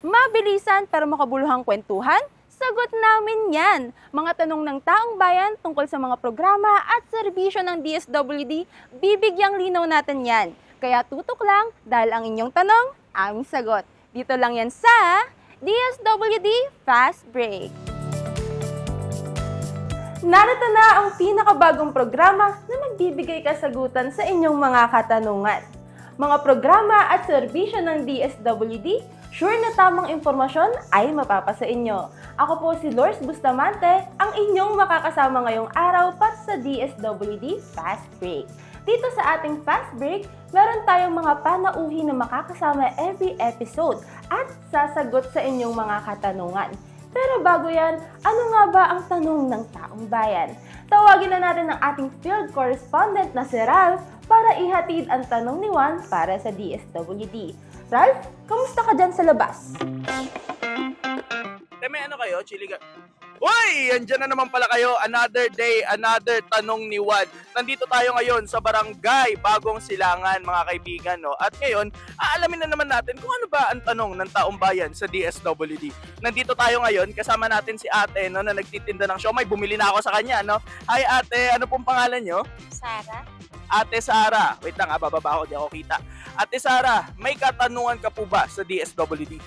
Mabilisan pero makabuluhang kwentuhan? Sagot namin yan! Mga tanong ng taong bayan tungkol sa mga programa at serbisyo ng DSWD, bibigyang linaw natin yan. Kaya tutok lang dahil ang inyong tanong, aming sagot. Dito lang yan sa DSWD Fast Break. Narito na ang pinakabagong programa na magbibigay kasagutan sa inyong mga katanungan. Mga programa at serbisyo ng DSWD, sure na tamang impormasyon ay mapapasa inyo. Ako po si Lourdes Bustamante, ang inyong makakasama ngayong araw para sa DSWD Fast Break. Dito sa ating Fast Break, meron tayong mga panauhin na makakasama every episode at sasagot sa inyong mga katanungan. Pero bago yan, ano nga ba ang tanong ng taong bayan? Tawagin na natin ang ating field correspondent na si Ralph para ihatid ang tanong ni Juan para sa DSWD. Ralph, kamusta ka dyan sa labas? May ano kayo? Chili ka? Uy! Andyan na naman pala kayo. Another day, another tanong ni Juan. Nandito tayo ngayon sa Barangay Bagong Silangan, mga kaibigan. No? At ngayon, aalamin na naman natin kung ano ba ang tanong ng taong bayan sa DSWD. Nandito tayo ngayon, kasama natin si ate no, na nagtitinda ng siomay. Bumili na ako sa kanya. No? Hi ate, ano pong pangalan nyo? Sara? Ate Sara. Wait lang, bababa ako, di ako kita. Ate Sara, may katanungan ka po ba sa DSWD?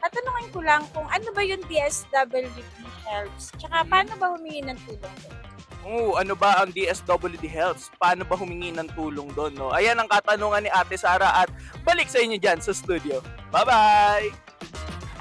Tatanungin ko lang kung ano ba yung DSWD helps, tsaka paano ba humingi ng tulong doon? Ano ba ang DSWD helps? Paano ba humingi ng tulong doon? No? Ayan ang katanungan ni Ate Sara at balik sa inyo dyan sa studio. Bye-bye!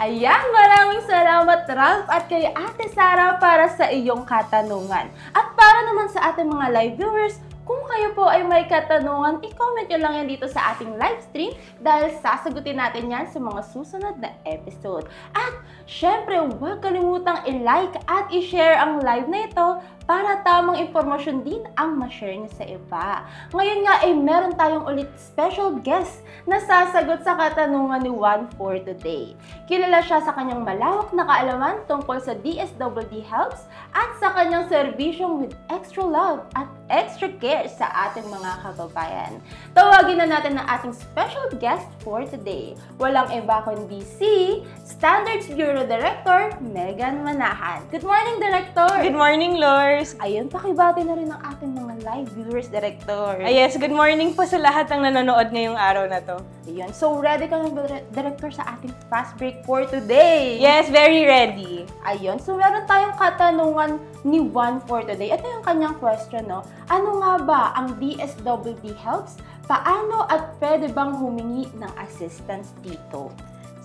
Ayan, maraming salamat Ralph at kay Ate Sara para sa iyong katanungan. At para naman sa ating mga live viewers, kung kayo po ay may katanungan, i-comment nyo lang yan dito sa ating live stream dahil sasagutin natin yan sa mga susunod na episode. At syempre, huwag kalimutang i-like at i-share ang live na ito para tamang impormasyon din ang ma-share nyo sa iba. Ngayon nga ay meron tayong ulit special guest na sasagot sa katanungan ni Juan for today. Kilala siya sa kanyang malawak na kaalaman tungkol sa DSWD helps at sa kanyang serbisyong with extra love at extra care sa ating mga kababayan. Tawagin na natin ang ating special guest for today. Walang iba kundi si Standards Bureau Director, Megan Manahan. Good morning, Director! Good morning, Lourdes! Ayun, pakibati na rin ang ating mga live viewers, Director. Yes, good morning po sa lahat ng nanonood ngayong araw na to. Ayun, so ready ka na, Director, sa ating Fast Break for today? Yes, very ready. Ayun, so meron tayong katanungan ni Juan for today. Ito yung kanyang question, no? Ano nga ba ang DSWD helps? Paano at pwede bang humingi ng assistance dito?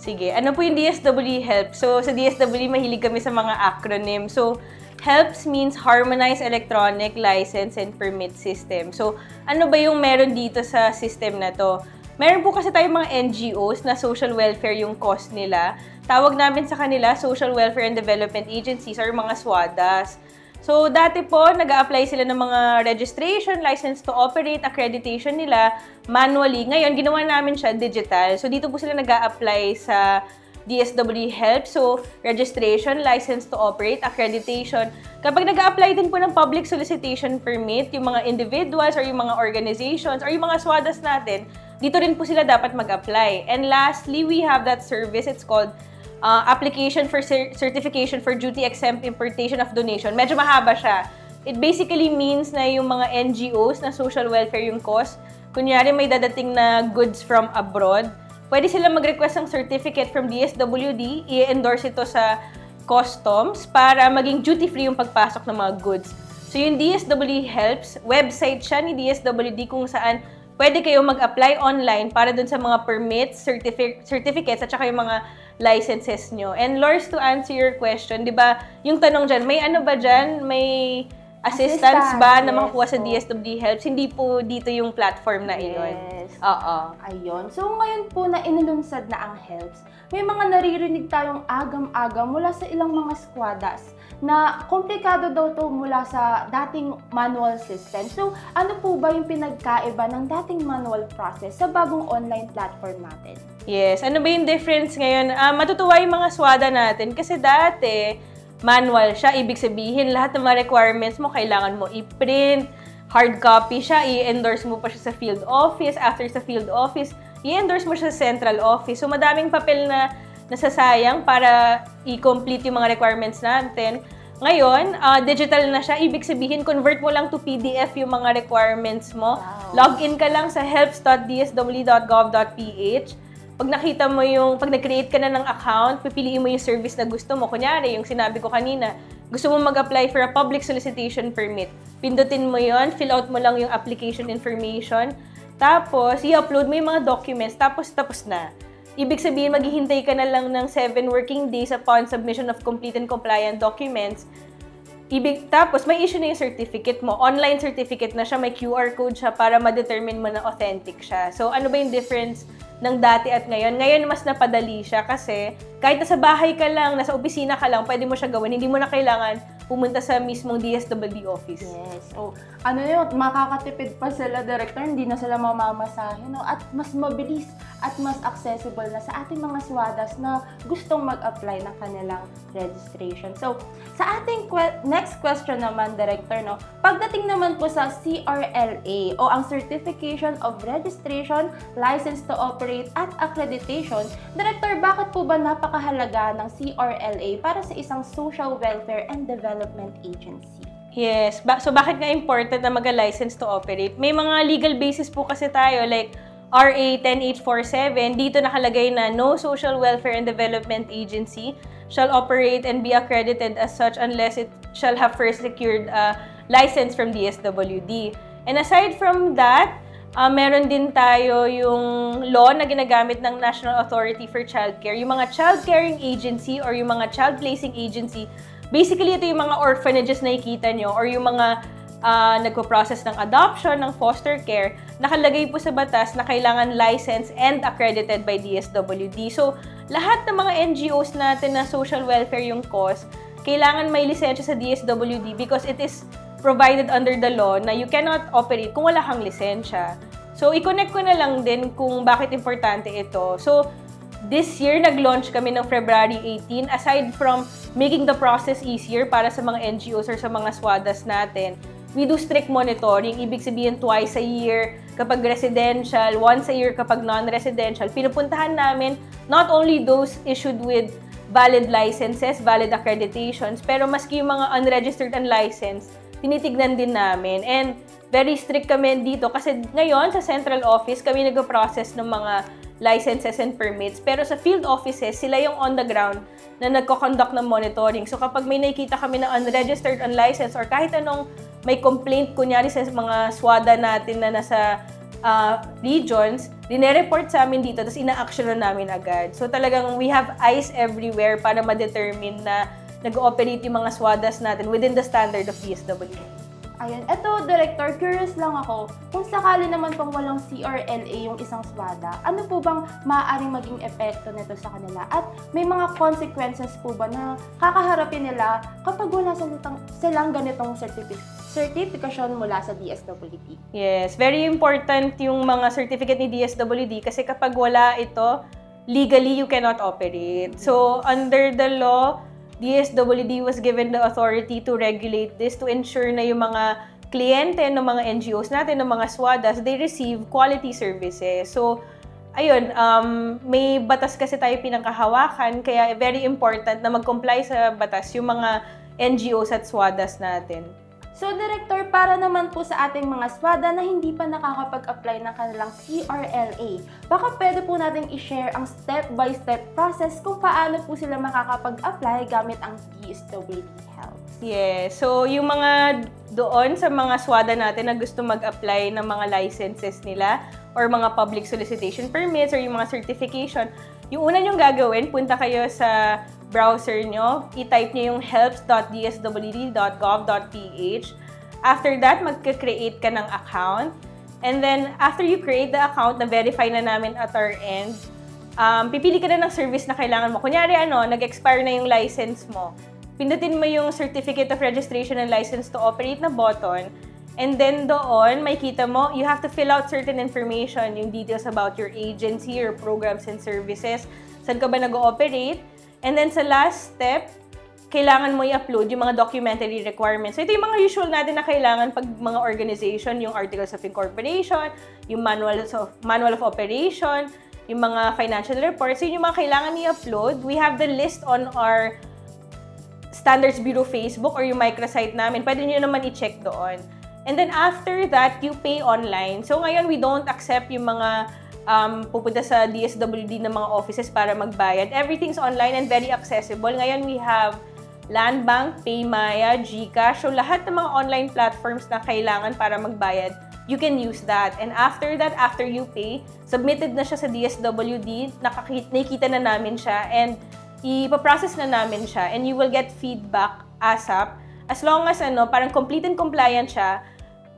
Sige, ano po yung DSWD helps? So, sa DSWD, mahilig kami sa mga acronym. So, helps means Harmonized Electronic License and Permit System. So, ano ba yung meron dito sa system na to? Meron po kasi tayong mga NGOs na social welfare yung cost nila. Tawag namin sa kanila Social Welfare and Development Agencies or mga SWADAs. So, dati po, nag-a-apply sila ng mga registration, license to operate, accreditation nila manually. Ngayon, ginawa namin siya digital. So, dito po sila nag-a-apply sa DSWD help. So, registration, license to operate, accreditation. Kapag nag-a-apply din po ng public solicitation permit, yung mga individuals or yung mga organizations or yung mga SWADAs natin, dito rin po sila dapat mag-apply. And lastly, we have that service. It's called Application for Certification for Duty Exempt Importation of Donation. Medyo mahaba siya. It basically means na yung mga NGOs na social welfare yung cost, kunyari may dadating na goods from abroad, pwede sila mag-request ng certificate from DSWD, i-endorse ito sa customs para maging duty-free yung pagpasok ng mga goods. So yung DSWD helps, website siya ni DSWD kung saan pwede kayo mag-apply online para dun sa mga permits, certificates, at saka yung mga licenses nyo. And Lourdes, to answer your question, di ba, yung tanong dyan, may ano ba dyan? May assistance ba na makakuha sa DSWD helps? Hindi po dito yung platform na iyon. Yes. Oo. Ayun. So, ngayon po na inilunsad na ang helps, may mga naririnig tayong agam-agam mula sa ilang mga squadas na komplikado daw to mula sa dating manual system. So, ano po ba yung pinagkaiba ng dating manual process sa bagong online platform natin? Yes. Ano ba yung difference ngayon? Matutuwa yung mga SWADA natin kasi dati, manual siya. Ibig sabihin, lahat ng mga requirements mo, kailangan mo i-print, hard copy siya, i-endorse mo pa siya sa field office. After sa field office, i-endorse mo siya sa central office. So, madaming papel na nasasayang para i-complete yung mga requirements natin. Ngayon, digital na siya. Ibig sabihin, convert mo lang to PDF yung mga requirements mo. Wow. Login ka lang sa helps.dsw.gov.ph. Pag nakita mo pag nag-create ka na ng account, pipiliin mo yung service na gusto mo. Kunyari, yung sinabi ko kanina, gusto mo mag-apply for a public solicitation permit. Pindutin mo yon, fill out mo lang yung application information, tapos i-upload mo yung mga documents, tapos na. Ibig sabihin, maghihintay ka na lang ng 7 working days upon submission of complete and compliant documents. Tapos may issue na yung certificate mo. Online certificate na siya, may QR code siya para ma-determine mo na authentic siya. So ano ba yung difference ng dati at ngayon? Ngayon mas napadali siya kasi kahit nasa bahay ka lang, nasa opisina ka lang, pwede mo siya gawin. Hindi mo na kailangan pumunta sa mismong DSWD office. Yes. So, ano yun, makakatipid pa sila, Director, hindi na sila mamamasahin, no? At mas mabilis at mas accessible na sa ating mga swadas na gustong mag-apply ng kanilang registration. So, sa ating next question naman, Director, no? Pagdating naman po sa CRLA o ang Certification of Registration, License to Operate at Accreditation, Director, bakit po ba napakahalaga ng CRLA para sa isang social welfare and development agency? Yes. So, bakit nga important na mag-license to operate? May mga legal basis po kasi tayo, like RA 10847, dito nakalagay na no social welfare and development agency shall operate and be accredited as such unless it shall have first secured a license from DSWD. And aside from that, meron din tayo yung law na ginagamit ng National Authority for Childcare. Yung mga child caring agency or yung mga child placing agency, basically ito yung mga orphanages na ikita nyo or yung mga nagpo-process ng adoption, ng foster care, nakalagay po sa batas na kailangan licensed and accredited by DSWD. So, lahat ng mga NGOs natin na social welfare yung cause, kailangan may lisensya sa DSWD because it is provided under the law na you cannot operate kung wala kang lisensya. So, i-connect ko na lang din kung bakit importante ito. So, this year, nag-launch kami ng February 18. Aside from making the process easier para sa mga NGOs or sa mga SWADAs natin, we do strict monitoring. Ibig sabihin, twice a year kapag residential, once a year kapag non-residential. Pinupuntahan namin not only those issued with valid licenses, valid accreditations, pero maski yung mga unregistered and licensed, tinitignan din namin. And very strict kami dito kasi ngayon sa central office kami nag-process ng mga licenses and permits. Pero sa field offices, sila yung on the ground na nagko-conduct ng monitoring. So kapag may nakikita kami na unregistered, unlicensed, or kahit anong may complaint, kunyari sa mga SWADA natin na nasa regions, dinireport sa amin dito, tapos ina-action na namin agad. So talagang we have eyes everywhere para ma-determine na nag-ooperate yung mga SWADAs natin within the standard of DSWD. Ayun. Eto, Director, curious lang ako, kung sakali naman pong walang CRLA yung isang SWADA, ano po bang maaaring maging epekto nito sa kanila? At may mga consequences po ba na kakaharapin nila kapag wala silang ganitong certification mula sa DSWD? Yes, very important yung mga certificate ni DSWD kasi kapag wala ito, legally you cannot operate. So, under the law, DSWD was given the authority to regulate this to ensure na yung mga kliyente ng mga NGOs natin, ng mga SWADAs, they receive quality services. So, ayun, may batas kasi tayo pinangkahawakan, kaya very important na mag-comply sa batas yung mga NGOs at SWADAs natin. So, Director, para naman po sa ating mga SWADA na hindi pa nakakapag-apply ng kanilang CRLA, baka pwede po natin i-share ang step-by-step process kung paano po sila makakapag-apply gamit ang DSWD Helps. Yes. So, yung mga doon sa mga SWADA natin na gusto mag-apply ng mga licenses nila or mga public solicitation permits or yung mga certification, yung una nyong gagawin, punta kayo sa browser nyo, i-type nyo yung helps.dswd.gov.ph. After that, magka-create ka ng account. And then, after you create the account, na-verify na namin at our end, pipili ka na ng service na kailangan mo. Kunyari, nag-expire na yung license mo. Pindutin mo yung Certificate of Registration and License to Operate na button. And then doon, makikita mo, you have to fill out certain information, yung details about your agency, your programs and services, saan ka ba nag-ooperate. And then sa last step, kailangan mo i-upload yung mga documentary requirements. So, ito yung mga usual natin na kailangan pag mga organization, yung Articles of Incorporation, yung Manual of Operation, yung mga financial reports. So, yun yung mga kailangan i-upload. We have the list on our Standards Bureau Facebook or yung microsite namin. Pwede nyo naman i-check doon. And then after that, you pay online. So, ngayon, we don't accept yung mga pupunta sa DSWD ng mga offices para magbayad. Everything's online and very accessible. Ngayon, we have Land Bank, Paymaya, GCash. So, lahat ng mga online platforms na kailangan para magbayad, you can use that. And after that, after you pay, submitted na siya sa DSWD, nakikita na namin siya, and ipaprocess na namin siya, and you will get feedback ASAP. As long as parang complete and compliant siya,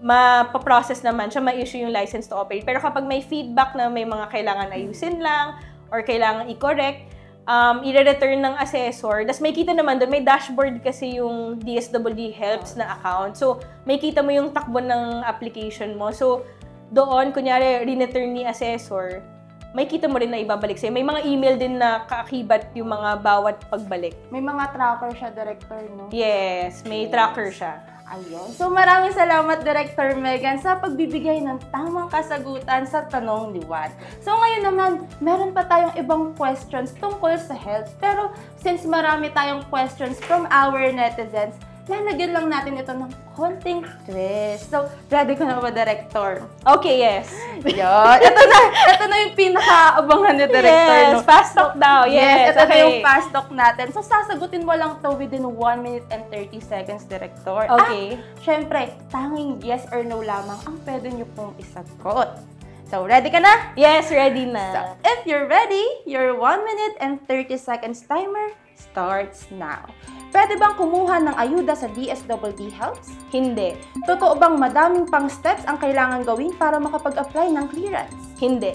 mapaprocess naman siya, ma-issue yung license to operate. Pero kapag may feedback na may mga kailangan ayusin lang, or kailangan i-correct, i-return ng assessor. Tapos may kita naman doon, may dashboard kasi yung DSWD Helps na account. So, may kita mo yung takbo ng application mo. So, doon, kunyari, return ni assessor, may kita mo rin na ibabalik sa'yo. May mga email din na kaakibat yung mga bawat pagbalik. May mga tracker siya, Director, no? Yes, may tracker siya. Ayun. So, maraming salamat, Director Megan, sa pagbibigay ng tamang kasagutan sa tanong ni Juan. So, ngayon naman, meron pa tayong ibang questions tungkol sa health. Pero, since marami tayong questions from our netizens, lalagyan lang natin ito ng konting twist. So, ready ka na ba, Director? Okay, yes. Yun. Ito na yung pinaka-abangan ni Director. Yes, no? fast talk daw. Yes, ito na okay. yung fast talk natin. So, sasagutin mo lang to within 1 minute and 30 seconds, Director. Okay. Syempre, tanging yes or no lamang ang pwede nyo pong isagot. So, ready ka na? Yes, ready So, na. if you're ready, your 1 minute and 30 seconds timer starts now. Pwede bang kumuha ng ayuda sa DSWD Helps? Hindi. Totoo bang madaming pang steps ang kailangan gawin para makapag-apply ng clearance? Hindi.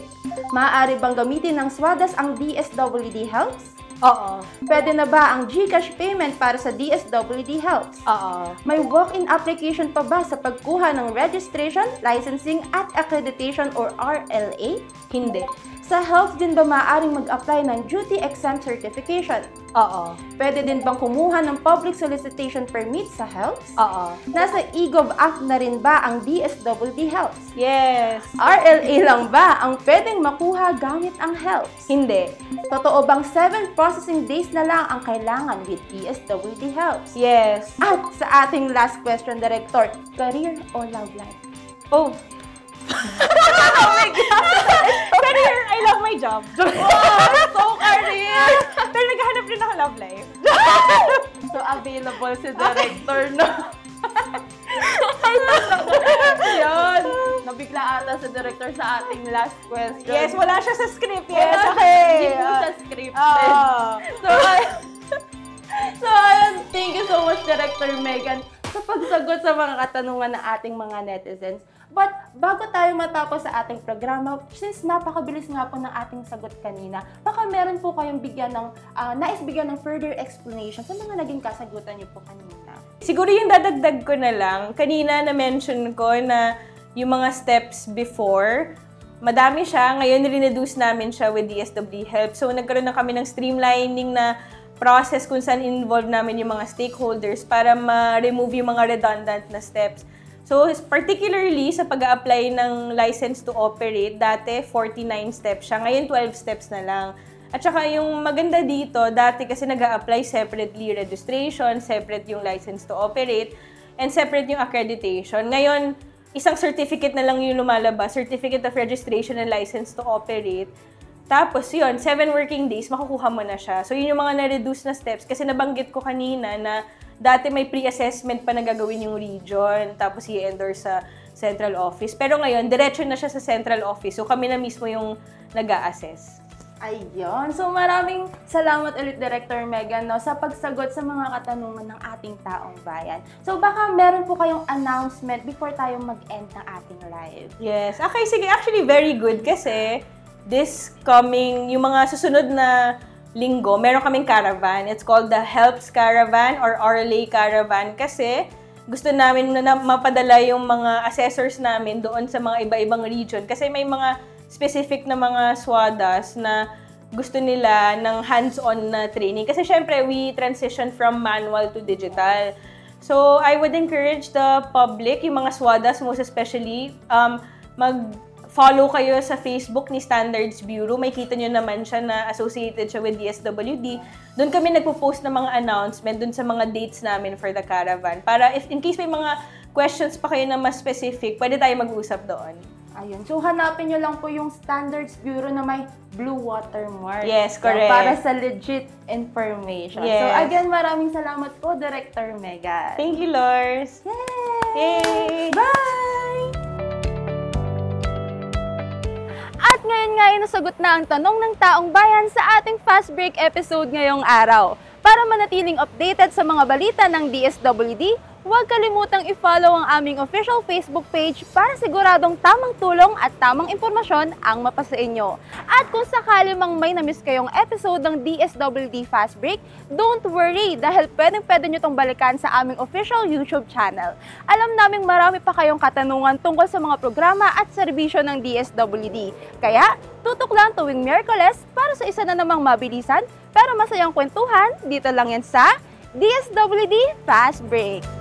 Maaari bang gamitin ng SWADAS ang DSWD Helps? Oo. Pwede na ba ang GCash payment para sa DSWD Helps? Oo. May walk-in application pa ba sa pagkuha ng registration, licensing at accreditation or RLA? Hindi. Sa Helps din ba maaaring mag-apply ng duty exempt certification? Oo. Pwede din bang kumuha ng public solicitation permit sa Helps? Oo. Nasa eGov app na rin ba ang DSWD Helps? Yes. RLA lang ba ang pwedeng makuha gamit ang Helps? Hindi. Totoo bang 7 processing days na lang ang kailangan with DSWD Helps? Yes. At sa ating last question, Director, career o love life? Oh. Oh my God! Career, I love my job. Wow, so career! Pero naghahanap rin ako love life. So available si Director, no? Yun. Nabigla ata si Director sa ating last question. Yes, wala siya sa script. Yes, Wala okay. Hindi po siya scripted. Oh. So, ayun, thank you so much, Director Megan, sa pagsagot sa mga katanungan ng ating mga netizens. But, bago tayo matapos sa ating programa, since napakabilis nga po ng ating sagot kanina, baka meron po kayong nais bigyan ng further explanation sa mga naging kasagutan niyo po kanina. Siguro yung dadagdag ko na lang, kanina na-mention ko na yung mga steps before, madami siya. Ngayon, rineduce namin siya with DSWD Help. So, nagkaroon na kami ng streamlining na process kung saan involved namin yung mga stakeholders para ma-remove yung mga redundant na steps. So, particularly sa pag-a-apply ng license to operate, dati 49 steps siya. Ngayon, 12 steps na lang. At saka yung maganda dito, dati kasi nag-a-apply separately registration, separate yung license to operate, and separate yung accreditation. Ngayon, isang certificate na lang yung lumalabas, Certificate of Registration and License to Operate. Tapos yun, 7 working days, makukuha mo na siya. So yun yung mga na-reduce na steps. Kasi nabanggit ko kanina na dati may pre-assessment pa na gagawin yung region, tapos i-endorse sa central office. Pero ngayon, diretso na siya sa central office. So kami na mismo yung nag-a-assess. Ayun. So, maraming salamat ulit, Director Megan, no, sa pagsagot sa mga katanungan ng ating taong bayan. So, baka meron po kayong announcement before tayo mag-end ng ating live. Yes. Okay, sige. Actually, very good kasi this coming, yung mga susunod na linggo, meron kaming caravan. It's called the Helps Caravan or RLA Caravan kasi gusto namin na mapadala yung mga assessors namin doon sa mga iba-ibang region kasi may mga specific na mga SWADAs na gusto nila ng hands-on na training. Kasi syempre, we transition from manual to digital. So, I would encourage the public, yung mga SWADAs most especially, mag-follow kayo sa Facebook ni Standards Bureau. May kita nyo naman siya na associated siya with DSWD. Doon kami nagpo-post ng mga announcement doon sa mga dates namin for the caravan. Para if in case may mga questions pa kayo na mas specific, pwede tayo mag-usap doon. Ayun. So, hanapin nyo lang po yung Standards Bureau na may blue watermark. Yes, correct. Para sa legit information. Yes. So, again, maraming salamat po, Director Megan. Thank you, Lors! Yay! Yay! Bye! At ngayon nga ay nasagot na ang tanong ng taong bayan sa ating Fast Break episode ngayong araw. Para manatiling updated sa mga balita ng DSWD, huwag kalimutang i-follow ang aming official Facebook page para siguradong tamang tulong at tamang impormasyon ang mapasa inyo. At kung sakali mang may na-miss kayong episode ng DSWD Fast Break, don't worry dahil pwedeng-pwede nyo itong balikan sa aming official YouTube channel. Alam naming marami pa kayong katanungan tungkol sa mga programa at serbisyo ng DSWD. Kaya, tutok lang tuwing Miyerkules para sa isa na namang mabilisan pero masayang kwentuhan dito lang yan sa DSWD Fast Break.